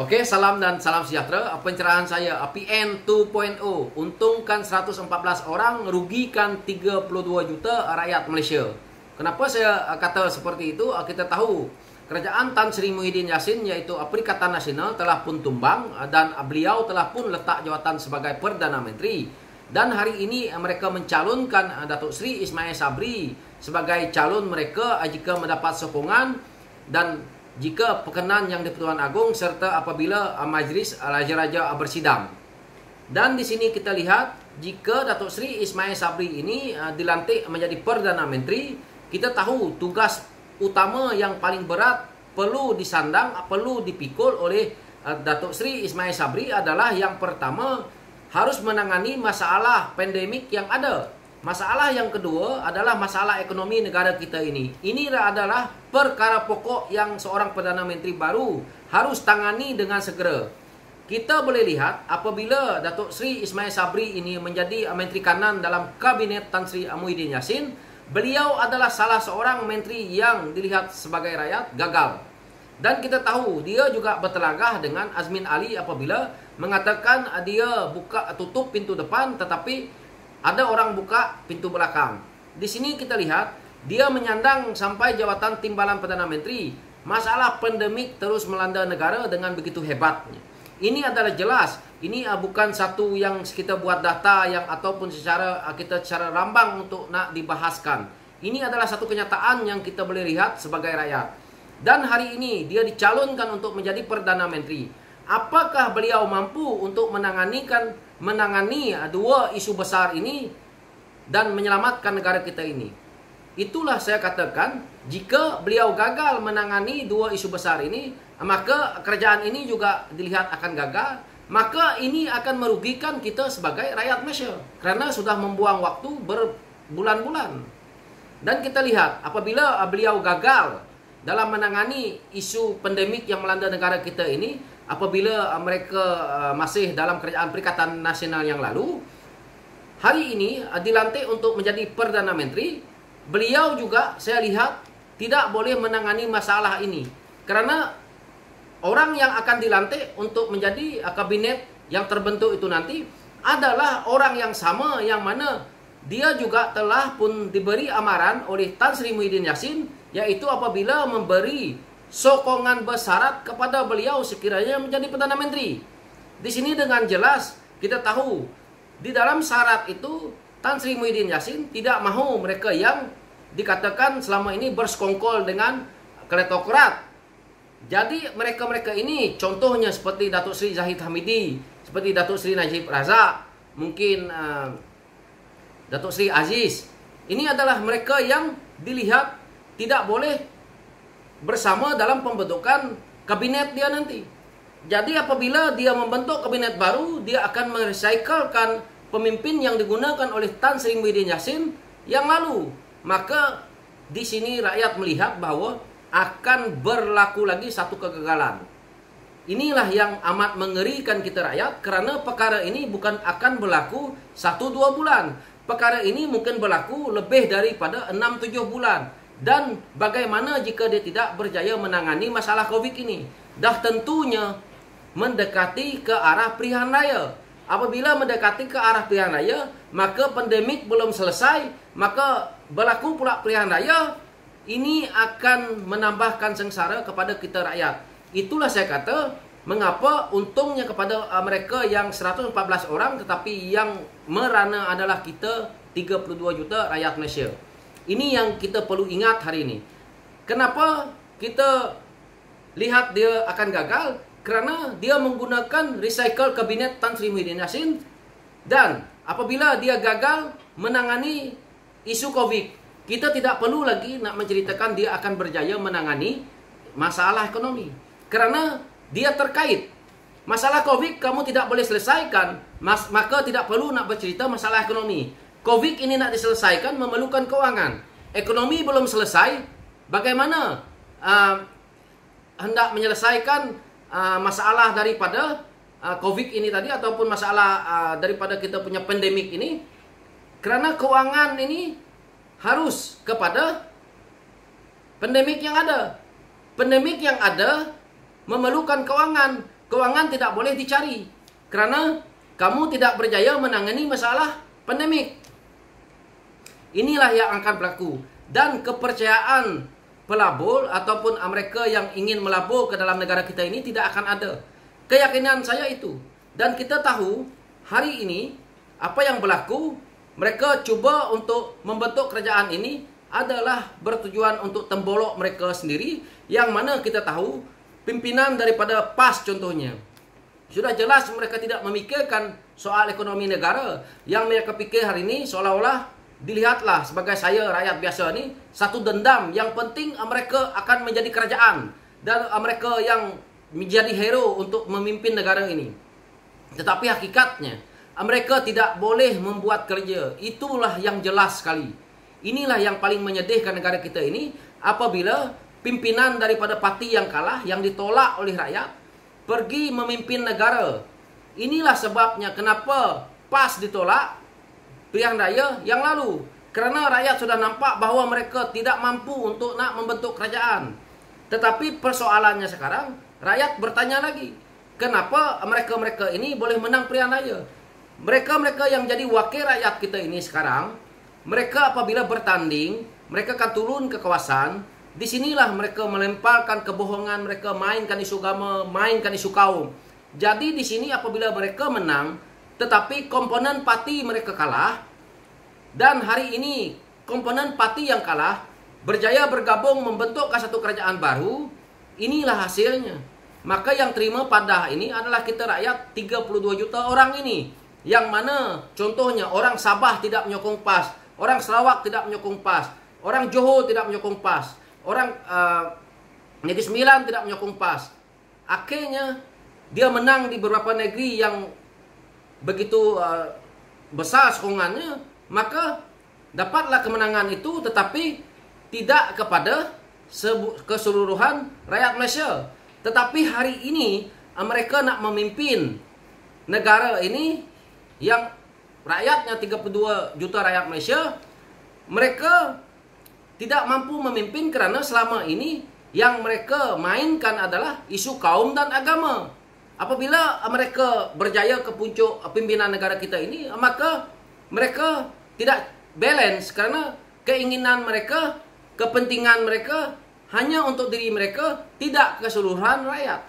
Oke, salam dan salam sejahtera. Pencerahan saya PN 2.0. Untungkan 114 orang, rugikan 32 juta rakyat Malaysia. Kenapa saya kata seperti itu? Kita tahu kerajaan Tan Sri Muhyiddin Yassin, yaitu Perikatan Nasional, telah pun tumbang dan beliau telah pun letak jawatan sebagai Perdana Menteri. Dan hari ini mereka mencalonkan Datuk Seri Ismail Sabri sebagai calon mereka jika mendapat sokongan dan jika perkenan yang di-Pertuan Agong serta apabila Majlis Raja-Raja bersidang. Dan di sini kita lihat jika Datuk Seri Ismail Sabri ini dilantik menjadi Perdana Menteri, kita tahu tugas utama yang paling berat perlu disandang, perlu dipikul oleh Datuk Seri Ismail Sabri adalah yang pertama harus menangani masalah pandemik yang ada. Masalah yang kedua adalah masalah ekonomi negara kita ini. Ini adalah perkara pokok yang seorang Perdana Menteri baru harus tangani dengan segera. Kita boleh lihat apabila Datuk Seri Ismail Sabri ini menjadi Menteri Kanan dalam Kabinet Tan Sri Muhyiddin Yassin, beliau adalah salah seorang menteri yang dilihat sebagai rakyat gagal. Dan kita tahu dia juga bertelagah dengan Azmin Ali apabila mengatakan dia tutup pintu depan tetapi ada orang buka pintu belakang. Di sini kita lihat dia menyandang sampai jawatan Timbalan Perdana Menteri. Masalah pandemik terus melanda negara dengan begitu hebatnya. Ini adalah jelas. Ini bukan satu yang kita buat data yang ataupun secara rambang untuk nak dibahaskan. Ini adalah satu kenyataan yang kita boleh lihat sebagai rakyat. Dan hari ini dia dicalonkan untuk menjadi Perdana Menteri. Apakah beliau mampu untuk menangani dua isu besar ini dan menyelamatkan negara kita ini? Itulah saya katakan, jika beliau gagal menangani dua isu besar ini, maka kerajaan ini juga dilihat akan gagal. Maka ini akan merugikan kita sebagai rakyat Malaysia kerana sudah membuang waktu berbulan-bulan. Dan kita lihat apabila beliau gagal dalam menangani isu pandemik yang melanda negara kita ini, apabila mereka masih dalam kerajaan Perikatan Nasional yang lalu, hari ini dilantik untuk menjadi Perdana Menteri, beliau juga saya lihat tidak boleh menangani masalah ini. Kerana orang yang akan dilantik untuk menjadi kabinet yang terbentuk itu nanti adalah orang yang sama yang mana dia juga telah pun diberi amaran oleh Tan Sri Muhyiddin Yassin, yaitu apabila memberi sokongan bersyarat kepada beliau sekiranya menjadi Perdana Menteri. Di sini dengan jelas kita tahu di dalam syarat itu Tan Sri Muhyiddin Yassin tidak mahu mereka yang dikatakan selama ini bersekongkol dengan kleptokrat. Jadi mereka-mereka ini contohnya seperti Datuk Seri Zahid Hamidi, seperti Datuk Seri Najib Razak, mungkin Datuk Seri Aziz. Ini adalah mereka yang dilihat tidak boleh bersama dalam pembentukan kabinet dia nanti. Jadi apabila dia membentuk kabinet baru, dia akan merecyclekan pemimpin yang digunakan oleh Tan Sri Muhyiddin Yassin yang lalu. Maka di sini rakyat melihat bahwa akan berlaku lagi satu kegagalan. Inilah yang amat mengerikan kita rakyat, kerana perkara ini bukan akan berlaku 1-2 bulan. Perkara ini mungkin berlaku lebih daripada 6-7 bulan. Dan bagaimana jika dia tidak berjaya menangani masalah COVID ini? Dah tentunya mendekati ke arah pilihan raya. Apabila mendekati ke arah pilihan raya, maka pandemik belum selesai, maka berlaku pula pilihan raya. Ini akan menambahkan sengsara kepada kita rakyat. Itulah saya kata, mengapa untungnya kepada mereka yang 114 orang, tetapi yang merana adalah kita 32 juta rakyat Malaysia. Ini yang kita perlu ingat hari ini. Kenapa kita lihat dia akan gagal? Kerana dia menggunakan recycle kabinet Tan Sri Muhyiddin Yassin. Dan apabila dia gagal menangani isu COVID, kita tidak perlu lagi nak menceritakan dia akan berjaya menangani masalah ekonomi. Kerana dia terkait. Masalah COVID kamu tidak boleh selesaikan, maka tidak perlu nak bercerita masalah ekonomi. COVID ini nak diselesaikan memerlukan kewangan. Ekonomi belum selesai, bagaimana hendak menyelesaikan masalah daripada COVID ini tadi ataupun masalah daripada kita punya pandemik ini? Kerana kewangan ini harus kepada pandemik yang ada. Pandemik yang ada memerlukan kewangan. keuangan tidak boleh dicari karena kamu tidak berjaya menangani masalah pandemik. Inilah yang akan berlaku. Dan kepercayaan pelabur ataupun mereka yang ingin melabur ke dalam negara kita ini tidak akan ada. Keyakinan saya itu. Dan kita tahu hari ini apa yang berlaku, mereka cuba untuk membentuk kerajaan ini adalah bertujuan untuk tembolok mereka sendiri, yang mana kita tahu pimpinan daripada PAS contohnya. Sudah jelas mereka tidak memikirkan soal ekonomi negara. Yang mereka pikir hari ini seolah-olah dilihatlah sebagai saya rakyat biasa ni satu dendam. Yang penting mereka akan menjadi kerajaan dan mereka yang menjadi hero untuk memimpin negara ini. Tetapi hakikatnya mereka tidak boleh membuat kerja. Itulah yang jelas sekali. Inilah yang paling menyedihkan negara kita ini, apabila pimpinan daripada parti yang kalah, yang ditolak oleh rakyat, pergi memimpin negara. Inilah sebabnya kenapa PAS ditolak pilihan raya yang lalu. Kerana rakyat sudah nampak bahawa mereka tidak mampu untuk nak membentuk kerajaan. Tetapi persoalannya sekarang, rakyat bertanya lagi, kenapa mereka-mereka ini boleh menang pilihan raya? Mereka-mereka yang jadi wakil rakyat kita ini sekarang, mereka apabila bertanding, mereka akan turun ke kawasan. Di sinilah mereka melemparkan kebohongan, mereka mainkan isu agama, mainkan isu kaum. Jadi di sini apabila mereka menang, tetapi komponen parti mereka kalah, dan hari ini komponen parti yang kalah berjaya bergabung membentukkan satu kerajaan baru, inilah hasilnya. Maka yang terima padah ini adalah kita rakyat 32 juta orang ini. Yang mana contohnya orang Sabah tidak menyokong PAS, orang Sarawak tidak menyokong PAS, orang Johor tidak menyokong PAS, orang Negeri Sembilan tidak menyokong PAS. Akhirnya dia menang di beberapa negeri yang begitu besar sokongannya, maka dapatlah kemenangan itu, tetapi tidak kepada keseluruhan rakyat Malaysia. Tetapi hari ini mereka nak memimpin negara ini yang rakyatnya 32 juta rakyat Malaysia, mereka tidak mampu memimpin kerana selama ini yang mereka mainkan adalah isu kaum dan agama. Apabila mereka berjaya ke puncak pimpinan negara kita ini, maka mereka tidak balance kerana keinginan mereka, kepentingan mereka hanya untuk diri mereka, tidak keseluruhan rakyat.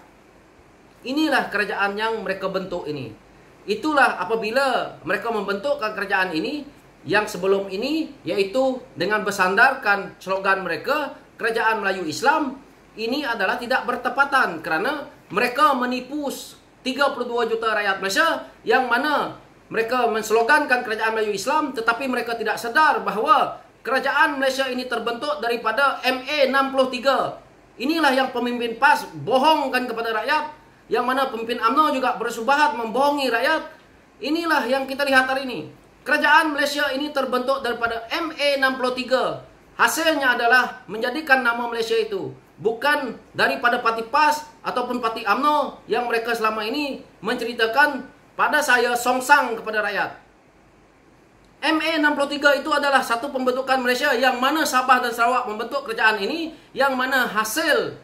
Inilah kerajaan yang mereka bentuk ini. Itulah apabila mereka membentukkan kerajaan ini, yang sebelum ini yaitu dengan bersandarkan slogan mereka Kerajaan Melayu Islam, ini adalah tidak bertepatan kerana mereka menipu 32 juta rakyat Malaysia, yang mana mereka menslogankan Kerajaan Melayu Islam, tetapi mereka tidak sedar bahawa kerajaan Malaysia ini terbentuk daripada MA63. Inilah yang pemimpin PAS bohongkan kepada rakyat, yang mana pemimpin UMNO juga bersubahat membohongi rakyat. Inilah yang kita lihat hari ini. Kerajaan Malaysia ini terbentuk daripada MA63. Hasilnya adalah menjadikan nama Malaysia itu bukan daripada parti PAS ataupun parti UMNO yang mereka selama ini menceritakan pada saya songsang kepada rakyat. MA63 itu adalah satu pembentukan Malaysia yang mana Sabah dan Sarawak membentuk kerajaan ini, yang mana hasil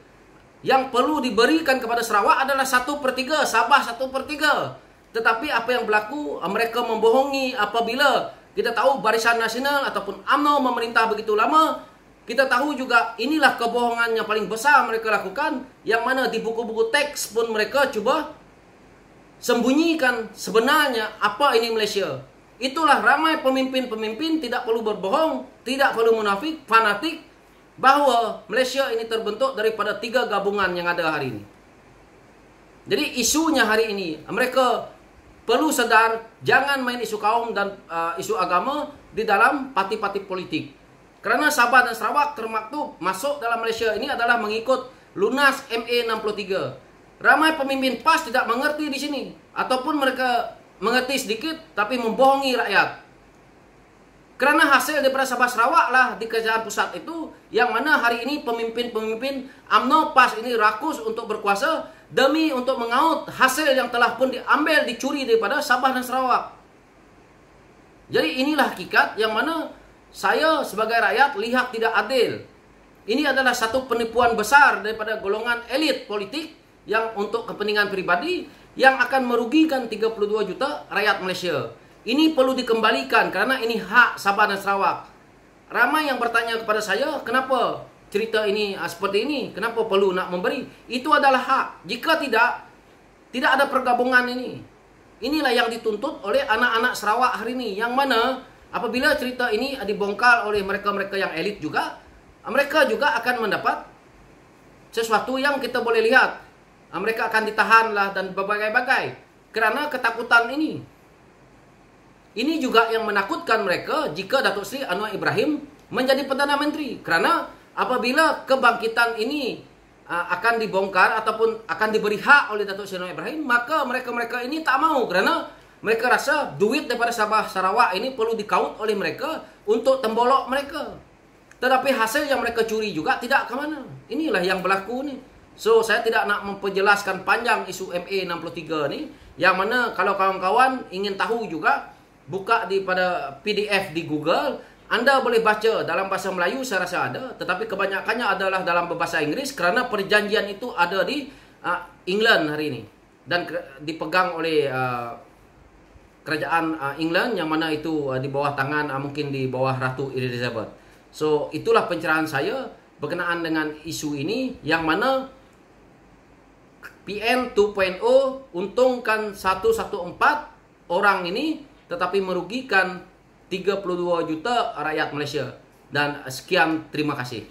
yang perlu diberikan kepada Sarawak adalah 1/3, Sabah 1/3. Tetapi apa yang berlaku, mereka membohongi. Apabila kita tahu Barisan Nasional ataupun UMNO memerintah begitu lama, kita tahu juga inilah kebohongan yang paling besar mereka lakukan, yang mana di buku-buku teks pun mereka cuba sembunyikan sebenarnya apa ini Malaysia. Itulah ramai pemimpin-pemimpin tidak perlu berbohong, tidak perlu munafik, fanatik, bahawa Malaysia ini terbentuk daripada 3 gabungan yang ada hari ini. Jadi isunya hari ini, mereka perlu sedar, jangan main isu kaum dan isu agama di dalam parti-parti politik. Kerana Sabah dan Sarawak termaktub masuk dalam Malaysia ini adalah mengikut lunas MA63. Ramai pemimpin PAS tidak mengerti di sini, ataupun mereka mengerti sedikit tapi membohongi rakyat. Kerana hasil daripada Sabah Sarawak lah di kerajaan pusat itu, yang mana hari ini pemimpin-pemimpin UMNO PAS ini rakus untuk berkuasa demi untuk mengaut hasil yang telah pun diambil, dicuri daripada Sabah dan Sarawak. Jadi inilah hakikat yang mana saya sebagai rakyat lihat tidak adil. Ini adalah satu penipuan besar daripada golongan elit politik yang untuk kepentingan pribadi yang akan merugikan 32 juta rakyat Malaysia. Ini perlu dikembalikan karena ini hak Sabah dan Sarawak. Ramai yang bertanya kepada saya, kenapa cerita ini seperti ini? Kenapa perlu nak memberi? Itu adalah hak. Jika tidak ada pergabungan ini. Inilah yang dituntut oleh anak-anak Sarawak hari ini. Yang mana apabila cerita ini dibongkar oleh mereka-mereka yang elit juga, mereka juga akan mendapat sesuatu yang kita boleh lihat. Mereka akan ditahanlah dan berbagai-bagai. Kerana ketakutan ini. Ini juga yang menakutkan mereka jika Datuk Seri Anwar Ibrahim menjadi Perdana Menteri. Kerana apabila kebangkitan ini akan dibongkar ataupun akan diberi hak oleh Datuk Seri Anwar Ibrahim, maka mereka-mereka ini tak mau. Kerana mereka rasa duit daripada Sabah Sarawak ini perlu dikaut oleh mereka untuk tembolok mereka. Tetapi hasil yang mereka curi juga tidak ke mana. Inilah yang berlaku ni. So, saya tidak nak memperjelaskan panjang isu MA63 ni. Yang mana kalau kawan-kawan ingin tahu juga, buka pada PDF di Google. Anda boleh baca dalam bahasa Melayu, saya rasa ada. Tetapi kebanyakannya adalah dalam berbahasa Inggeris. Kerana perjanjian itu ada di England hari ini. Dan dipegang oleh kerajaan England. Yang mana itu di bawah tangan, mungkin di bawah Ratu Elizabeth. So, itulah pencerahan saya berkenaan dengan isu ini. Yang mana PN 2.0 untungkan 114 orang ini, tetapi merugikan 32 juta rakyat Malaysia. Dan sekian, terima kasih.